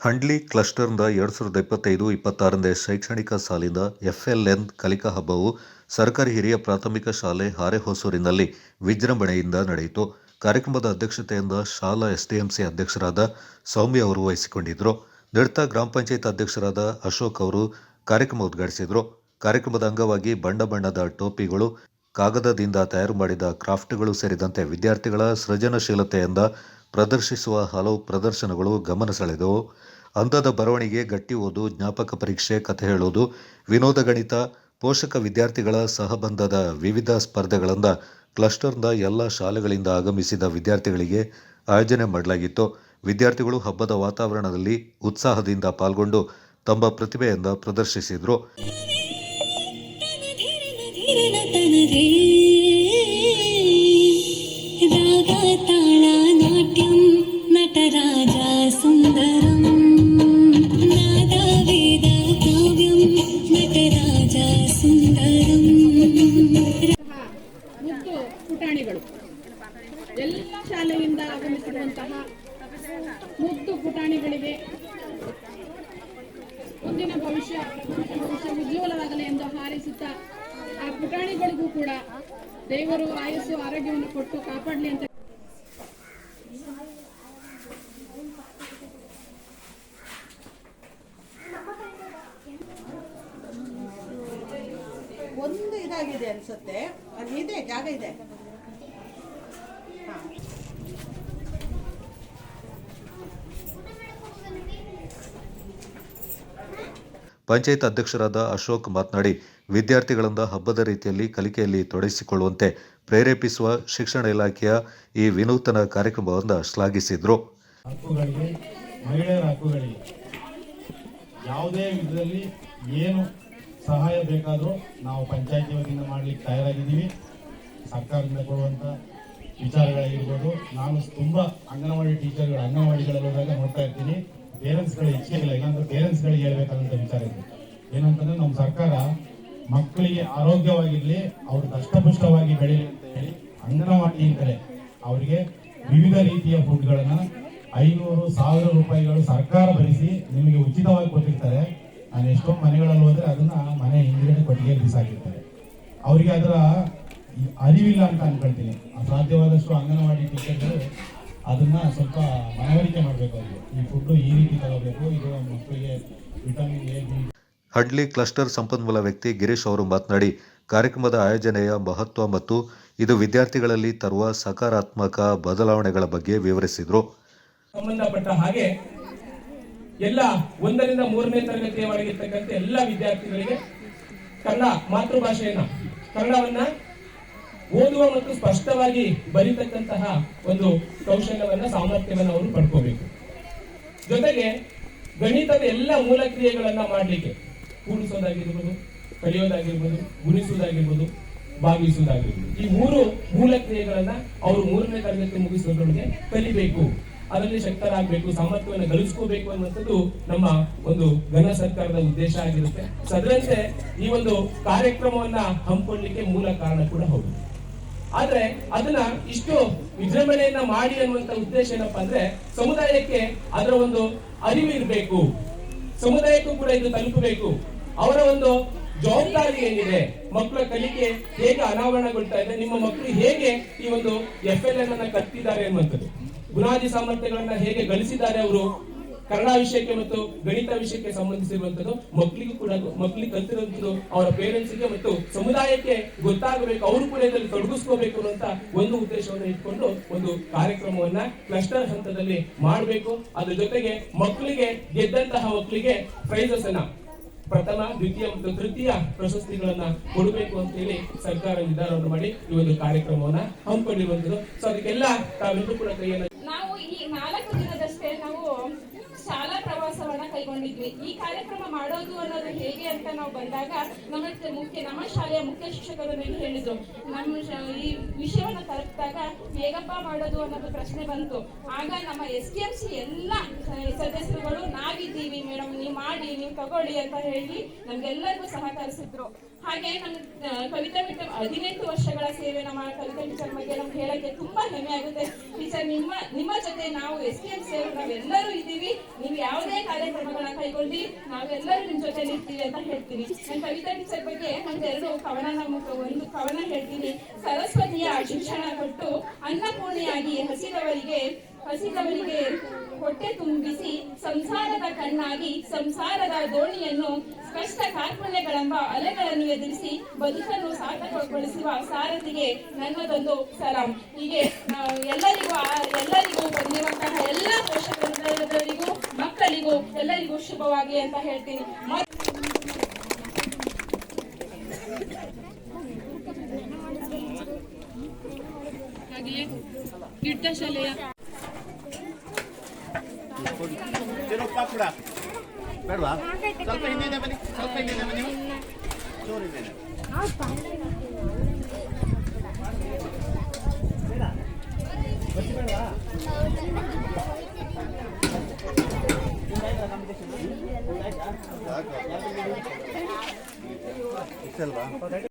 ಹಂಡ್ಲಿ ಕ್ಲಸ್ಟರ್ನ 2025-26ನೇ ಶೈಕ್ಷಣಿಕ ಸಾಲಿನ FLN ಕಲಿಕಾ ಹಬ್ಬವು ಸರ್ಕಾರಿ ಹಿರಿಯ ಪ್ರಾಥಮಿಕ ಶಾಲೆ ಹಾರೆಹೊಸೂರಿನಲ್ಲಿ ವಿಜೃಂಭಣೆಯಿಂದ ನಡೆಯಿತು. ಕಾರ್ಯಕ್ರಮದ ಅಧ್ಯಕ್ಷತೆಯಿಂದ ಶಾಲಾ SDMC ಅಧ್ಯಕ್ಷರಾದ ಸೌಮ್ಯ ಅವರು ವಹಿಸಿಕೊಂಡಿದ್ದರು. ನಿಡತ ಗ್ರಾಮ ಪಂಚಾಯತ್ ಅಧ್ಯಕ್ಷರಾದ ಅಶೋಕ್ ಅವರು ಕಾರ್ಯಕ್ರಮ ಉದ್ಘಾಟಿಸಿದರು. ಕಾರ್ಯಕ್ರಮದ ಅಂಗವಾಗಿ ಬಣ್ಣ ಬಣ್ಣದ ಟೋಪಿಗಳು, ಕಾಗದದಿಂದ ತಯಾರು ಮಾಡಿದ ಕ್ರಾಫ್ಟ್ಗಳು ಸೇರಿದಂತೆ ವಿದ್ಯಾರ್ಥಿಗಳ ಸೃಜನಶೀಲತೆಯಿಂದ ಪ್ರದರ್ಶಿಸುವ ಹಲವು ಪ್ರದರ್ಶನಗಳು ಗಮನ ಸೆಳೆದವು. ಅಂದದ ಬರವಣಿಗೆ, ಗಟ್ಟಿ ಓದು, ಜ್ಞಾಪಕ ಪರೀಕ್ಷೆ, ಕಥೆ ಹೇಳೋದು, ವಿನೋದ ಗಣಿತ, ಪೋಷಕ ವಿದ್ಯಾರ್ಥಿಗಳ ಸಹಬಂಧದ ವಿವಿಧ ಸ್ಪರ್ಧೆಗಳಿಂದ ಕ್ಲಸ್ಟರ್ನ ಎಲ್ಲ ಶಾಲೆಗಳಿಂದ ಆಗಮಿಸಿದ ವಿದ್ಯಾರ್ಥಿಗಳಿಗೆ ಆಯೋಜನೆ ಮಾಡಲಾಗಿತ್ತು. ವಿದ್ಯಾರ್ಥಿಗಳು ಹಬ್ಬದ ವಾತಾವರಣದಲ್ಲಿ ಉತ್ಸಾಹದಿಂದ ಪಾಲ್ಗೊಂಡು ತಮ್ಮ ಪ್ರತಿಭೆಯಿಂದ ಪ್ರದರ್ಶಿಸಿದರು. ಮುದ್ದು ಪುಟಾಣಿಗಳು, ಎಲ್ಲ ಶಾಲೆಯಿಂದ ಆಗಮಿಸಿರುವಂತಹ ಮುದ್ದು ಪುಟಾಣಿಗಳಿಗೆ ಮುಂದಿನ ಭವಿಷ್ಯ ಉಜ್ವಲವಾಗಲಿ ಎಂದು ಹಾರೈಸುತ್ತಾ, ಆ ಪುಟಾಣಿಗಳಿಗೂ ಕೂಡ ದೇವರು ಆಯಸ್ಸು ಆರೋಗ್ಯವನ್ನು ಕೊಟ್ಟು ಕಾಪಾಡಲಿ ಅಂತ ಒಂದು ಇದಾಗಿದೆ ಅನ್ಸುತ್ತೆ. ಇದೆ, ಜಾಗ ಇದೆ. ಪಂಚಾಯತ್ ಅಧ್ಯಕ್ಷರಾದ ಅಶೋಕ್ ಮಾತನಾಡಿ, ವಿದ್ಯಾರ್ಥಿಗಳಿಂದ ಹಬ್ಬದ ರೀತಿಯಲ್ಲಿ ಕಲಿಕೆಯಲ್ಲಿ ತೊಡಗಿಸಿಕೊಳ್ಳುವಂತೆ ಪ್ರೇರೇಪಿಸುವ ಶಿಕ್ಷಣ ಇಲಾಖೆಯ ಈ ವಿನೂತನ ಕಾರ್ಯಕ್ರಮವನ್ನು ಶ್ಲಾಘಿಸಿದರು. ಮಹಿಳೆಯರ ಹಕ್ಕುಗಳಿಗೆ ಯಾವುದೇ ವಿಧದಲ್ಲಿ ಏನು ಸಹಾಯ ಬೇಕಾದರೂ ನಾವು ಪಂಚಾಯತಿ ವತಿಯಿಂದ ಮಾಡಲಿಕ್ಕೆ ತಯಾರಾಗಿದ್ದೀವಿ. ಸರ್ಕಾರದಿಂದ ಕೊಡುವಂಥ ವಿಚಾರಗಳಾಗಿರ್ಬೋದು. ನಾನು ತುಂಬ ಅಂಗನವಾಡಿಗಳಲ್ಲಿ ಹೋದಾಗ ನೋಡ್ತಾ ಇರ್ತೀನಿ, ಪೇರೆಂಟ್ಸ್ಗಳು ಹೆಚ್ಚಿಲ್ಲ. ಇಲ್ಲಾಂದ್ರೆ ಪೇರೆಂಟ್ಸ್ಗಳಿಗೆ ಹೇಳ್ಬೇಕಾದಂಥ ವಿಚಾರ ಇದೆ. ಏನಂತಂದ್ರೆ ನಮ್ಮ ಸರ್ಕಾರ ಮಕ್ಕಳಿಗೆ ಆರೋಗ್ಯವಾಗಿರಲಿ, ಅವ್ರು ದಷ್ಟಪುಷ್ಟವಾಗಿ ಬೆಳೀಲಿ ಅಂತ ಹೇಳಿ ಅಂಗನವಾಡಿ ಕಡೆ ಅವರಿಗೆ ವಿವಿಧ ರೀತಿಯ ಫುಡ್ಗಳನ್ನು 500,000 ರೂಪಾಯಿಗಳು ಸರ್ಕಾರ ಭರಿಸಿ ನಿಮಗೆ ಉಚಿತವಾಗಿ ಕೊಟ್ಟಿರ್ತಾರೆ. ನಾನು ಎಷ್ಟೊಂದು ಮನೆಗಳಲ್ಲಿ ಹೋದ್ರೆ ಅದನ್ನ ಮನೆ ಹಿಂದ್ಗಡೆ ಕೊಟ್ಟಿಗೆ ಬಿಸಾಕಿರ್ತಾರೆ. ಅವರಿಗೆ ಅದರ ಅರಿವಿಲ್ಲ ಅಂತ ಅನ್ಕೊಳ್ತೀನಿ. ಸಾಧ್ಯವಾದಷ್ಟು ಅಂಗನವಾಡಿ ಟೀಚರ್ಗಳು ಅದನ್ನ ಸ್ವಲ್ಪ ಮನವರಿಕೆ ಮಾಡಬೇಕು. ಅವರಿಗೆ ಈ ಫುಡ್ ಈ ರೀತಿ ತಗೋಬೇಕು, ಇದು ಮಕ್ಕಳಿಗೆ ವಿಟಮಿನ್ A, B. ಹಡ್ಲಿ ಕ್ಲಸ್ಟರ್ ಸಂಪನ್ಮೂಲ ವ್ಯಕ್ತಿ ಗಿರೀಶ್ ಅವರು ಮಾತನಾಡಿ, ಕಾರ್ಯಕ್ರಮದ ಆಯೋಜನೆಯ ಮಹತ್ವ ಮತ್ತು ಇದು ವಿದ್ಯಾರ್ಥಿಗಳಲ್ಲಿ ತರುವ ಸಕಾರಾತ್ಮಕ ಬದಲಾವಣೆಗಳ ಬಗ್ಗೆ ವಿವರಿಸಿದರು. ಸಂಬಂಧಪಟ್ಟ ಹಾಗೆ ಎಲ್ಲ 1ರಿಂದ 3ನೇ ತರಗತಿಯವರೆಗಿರ್ತಕ್ಕಂಥ ಎಲ್ಲ ವಿದ್ಯಾರ್ಥಿಗಳಿಗೆ ಕನ್ನಡ ಮಾತೃಭಾಷೆಯನ್ನ, ಕನ್ನಡವನ್ನ ಓದುವ ಮತ್ತು ಸ್ಪಷ್ಟವಾಗಿ ಬರೀತಕ್ಕಂತಹ ಒಂದು ಕೌಶಲ್ಯವನ್ನ, ಸಾಮರ್ಥ್ಯವನ್ನ ಅವರು ಪಡ್ಕೋಬೇಕು. ಜೊತೆಗೆ ಗಣಿತದ ಎಲ್ಲ ಮೂಲ ಕ್ರಿಯೆಗಳನ್ನ ಮಾಡಲಿಕ್ಕೆ, ಕೂಡಿಸೋದಾಗಿರ್ಬೋದು, ಕಲಿಯೋದಾಗಿರ್ಬೋದು, ಗುಣಿಸುವುದಾಗಿರ್ಬೋದು, ಭಾಗಿಸುವುದಾಗಿರ್ಬೋದು, ಈ 3 ಮೂಲ ಕ್ರಿಯೆಗಳನ್ನ ಅವರು 3ನೇ ತರಗತಿ ಮುಗಿಸೋದ್ರೊಳಗೆ ಕಲಿಬೇಕು. ಅದರಲ್ಲಿ ಶಕ್ತರಾಗಬೇಕು, ಸಾಮರ್ಥ್ಯವನ್ನು ಗಳಿಸ್ಕೋಬೇಕು ಅನ್ನುವಂಥದ್ದು ನಮ್ಮ ಒಂದು ಘನ ಸರ್ಕಾರದ ಉದ್ದೇಶ ಆಗಿರುತ್ತೆ. ಅದರಂತೆ ಈ ಒಂದು ಕಾರ್ಯಕ್ರಮವನ್ನ ಹಮ್ಮಿಕೊಳ್ಳಲಿಕ್ಕೆ ಮೂಲ ಕಾರಣ ಕೂಡ ಹೌದು. ಆದ್ರೆ ಅದನ್ನ ಇಷ್ಟು ವಿಜೃಂಭಣೆಯನ್ನ ಮಾಡಿ ಅನ್ನುವಂತ ಉದ್ದೇಶ ಏನಪ್ಪಾ ಅಂದ್ರೆ, ಸಮುದಾಯಕ್ಕೆ ಅದರ ಒಂದು ಅರಿವು ಇರಬೇಕು, ಸಮುದಾಯಕ್ಕೂ ಕೂಡ ಇದು ತಲುಪಬೇಕು. ಅವರ ಒಂದು ಜವಾಬ್ದಾರಿ ಏನಿದೆ, ಮಕ್ಕಳ ಕಲಿಕೆ ಹೇಗೆ ಅನಾವರಣಗೊಳ್ತಾ ಇದೆ, ನಿಮ್ಮ ಮಕ್ಕಳು ಹೇಗೆ ಈ ಒಂದು FLN ಅನ್ನ ಕಲ್ತಿದ್ದಾರೆ ಅನ್ನುವಂಥದ್ದು, ಬುನಾದಿ ಸಾಮರ್ಥ್ಯಗಳನ್ನ ಹೇಗೆ ಗಳಿಸಿದ್ದಾರೆ ಅವರು ಕನ್ನಡ ವಿಷಯಕ್ಕೆ ಮತ್ತು ಗಣಿತ ವಿಷಯಕ್ಕೆ ಸಂಬಂಧಿಸಿರುವಂತದ್ದು, ಮಕ್ಕಳಿಗೆ ಕಲ್ತಿರುವಂತದ್ದು ಅವರ ಪೇರೆಂಟ್ಸ್ಗೆ ಮತ್ತು ಸಮುದಾಯಕ್ಕೆ ಗೊತ್ತಾಗಬೇಕು, ಅವರು ಕೂಡ ಇದರಲ್ಲಿ ತೊಡಗಿಸ್ಕೋಬೇಕು ಅನ್ನುವಂತ ಒಂದು ಉದ್ದೇಶವನ್ನು ಇಟ್ಕೊಂಡು ಒಂದು ಕಾರ್ಯಕ್ರಮವನ್ನ ಕ್ಲಸ್ಟರ್ ಹಂತದಲ್ಲಿ ಮಾಡಬೇಕು. ಅದ್ರ ಜೊತೆಗೆ ಮಕ್ಕಳಿಗೆ ಗೆದ್ದಂತಹ ಮಕ್ಕಳಿಗೆ ಪ್ರೈಸಸ್ ಅನ್ನ, ಪ್ರಥಮ, ದ್ವಿತೀಯ ಮತ್ತು ತೃತೀಯ ಪ್ರಶಸ್ತಿಗಳನ್ನ ಕೊಡಬೇಕು ಅಂತ ಹೇಳಿ ಸರ್ಕಾರ ನಿರ್ಧಾರವನ್ನು ಮಾಡಿ ಈ ಒಂದು ಕಾರ್ಯಕ್ರಮವನ್ನ ಹಮ್ಮಿಕೊಂಡಿರುವಂತದ್ದು. ಸೊ ಅದಕ್ಕೆಲ್ಲ ತಾವೆಲ್ಲರೂ ಕೂಡ ಕೈಯನ್ನು ನಾವು ಈ 4 ದಿನದಷ್ಟೇ ನಾವು ಶಾಲಾ ಪ್ರವಾಸವನ್ನ ಕೈಗೊಂಡಿದ್ವಿ. ಈ ಕಾರ್ಯಕ್ರಮ ಮಾಡೋದು ಅನ್ನೋದು ಹೇಗೆ ಅಂತ ನಾವು ಬಂದಾಗ ನಮ್ಮ ಶಾಲೆಯ ಮುಖ್ಯ ಶಿಕ್ಷಕರು ಹೇಳಿದ್ರು, ಈ ವಿಷಯವನ್ನು ತಲುಪಿದಾಗ ಹೇಗಪ್ಪ ಮಾಡೋದು ಅನ್ನೋದು ಪ್ರಶ್ನೆ ಬಂತು. ಆಗ ನಮ್ಮ SDMC ಎಲ್ಲ ಸದಸ್ಯರುಗಳು ನಾವಿದ್ದೀವಿ ಮೇಡಮ್, ನೀವು ಮಾಡಿ, ನೀವು ತಗೊಳ್ಳಿ ಅಂತ ಹೇಳಿ ನಮ್ಗೆಲ್ಲರಿಗೂ ಸಹಕರಿಸಿದ್ರು. ಹಾಗೆ ನಮ್ಮ ಕವಿತಾ ಮೇಡಮ್ 18 ವರ್ಷಗಳ ಸೇವೆ ನಮ್ಮ ಕವಿತಾ ಟೀಚರ್ ಬಗ್ಗೆ ನಮ್ಗೆ ಹೇಳಕ್ಕೆ ತುಂಬಾ ಹೆಮ್ಮೆ ಆಗುತ್ತೆ. ಟೀಚರ್ ನಿಮ್ಮ ಜೊತೆ ನಾವು STM ಸೇವೆ ನಾವೆಲ್ಲರೂ ಇದ್ದೀವಿ. ನೀವು ಯಾವುದೇ ಕಾರ್ಯಕ್ರಮಗಳನ್ನ ಕೈಗೊಂಡು ನಾವೆಲ್ಲರೂ ನಿಮ್ ಜೊತೆ ಇರ್ತೀವಿ ಅಂತ ಹೇಳ್ತೀನಿ. ನನ್ನ ಕವಿತಾ ಟೀಚರ್ ಬಗ್ಗೆ ಒಂದು ಕವನ ಹೇಳ್ತೀನಿ. ಸರಸ್ವತಿಯ ಶಿಕ್ಷಣ ಕೊಟ್ಟು ಅನ್ನಪೂರ್ಣೆಯಾಗಿ ಹಸಿದವರಿಗೆ ಹೊಟ್ಟೆ ತುಂಬಿಸಿ ಸಂಸಾರದ ಕಣ್ಣಾಗಿ ಸಂಸಾರದ ದೋಣಿಯನ್ನು ಕಷ್ಟ ಕಾರ್ಪಣ್ಯಗಳೆಂಬ ಅಲೆಗಳನ್ನು ಎದುರಿಸಿ ಬದುಕನ್ನು ಸಾರ್ಥಕಗೊಳಿಸುವ ಸಾರಥಿಗೆ ನನ್ನದೊಂದು ಸಲಾಂ. ಹೀಗೆ ಎಲ್ಲರಿಗೂ ಬಂದಿರುವಂತಹ ಎಲ್ಲ ಪೋಷಕರಿಗೂ ಮಕ್ಕಳಿಗೂ ಎಲ್ಲರಿಗೂ ಶುಭವಾಗಿ ಅಂತ ಹೇಳ್ತೀನಿ. ಹಾಗೆಯೇ ಗಿಡ್ಡ ಶಾಲೆಯ ಬೇಡವಾ? ಸ್ವಲ್ಪ ಹಿಂದೆ ಬನ್ನಿ, ಸ್ವಲ್ಪ ಹಿಂದೆ ಬನ್ನಿ, ಚೂರು ಹಿಂದೆ. ಬೇಡವಾ?